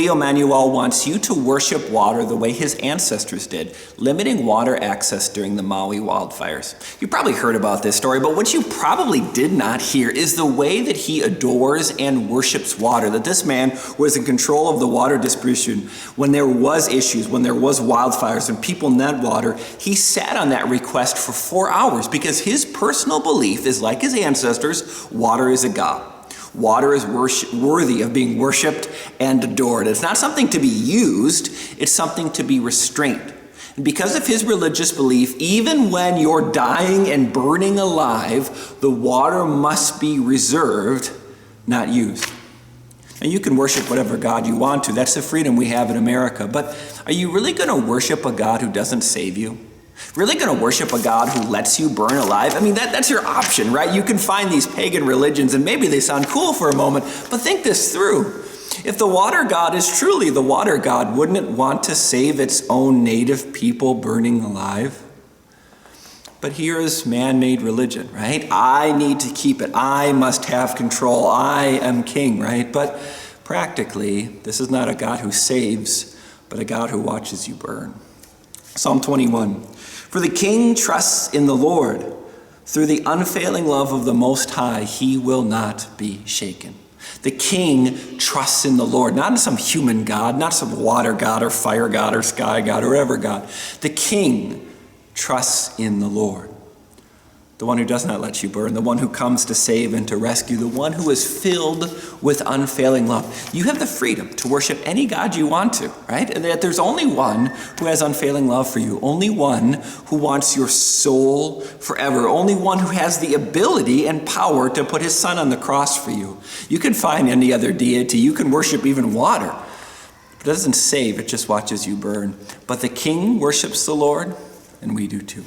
Emmanuel wants you to worship water the way his ancestors did, limiting water access during the Maui wildfires. You probably heard about this story, but what you probably did not hear is the way that he adores and worships water, that this man was in control of the water distribution when there was issues, when there was wildfires and people needed water. He sat on that request for 4 hours because his personal belief is, like his ancestors, water is a god. Water is worthy of being worshiped and adored. It's not something to be used, it's something to be restrained. And because of his religious belief, even when you're dying and burning alive, the water must be reserved, not used. Now, you can worship whatever God you want to. That's the freedom we have in America. But are you really going to worship a God who doesn't save you? Really going to worship a God who lets you burn alive? I mean, that's your option, right? You can find these pagan religions and maybe they sound cool for a moment, but think this through. If the water god is truly the water god, wouldn't it want to save its own native people burning alive? But here is man-made religion, right? I need to keep it. I must have control. I am king, right? But practically, this is not a God who saves, but a God who watches you burn. Psalm 21. For the king trusts in the Lord. Through the unfailing love of the Most High, he will not be shaken. The king trusts in the Lord, not in some human god, not some water god or fire god or sky god or whatever god. The king trusts in the Lord. The one who does not let you burn, the one who comes to save and to rescue, the one who is filled with unfailing love. You have the freedom to worship any God you want to, right? And that there's only one who has unfailing love for you, only one who wants your soul forever, only one who has the ability and power to put his son on the cross for you. You can find any other deity, you can worship even water, but it doesn't save, it just watches you burn. But the king worships the Lord, and we do too.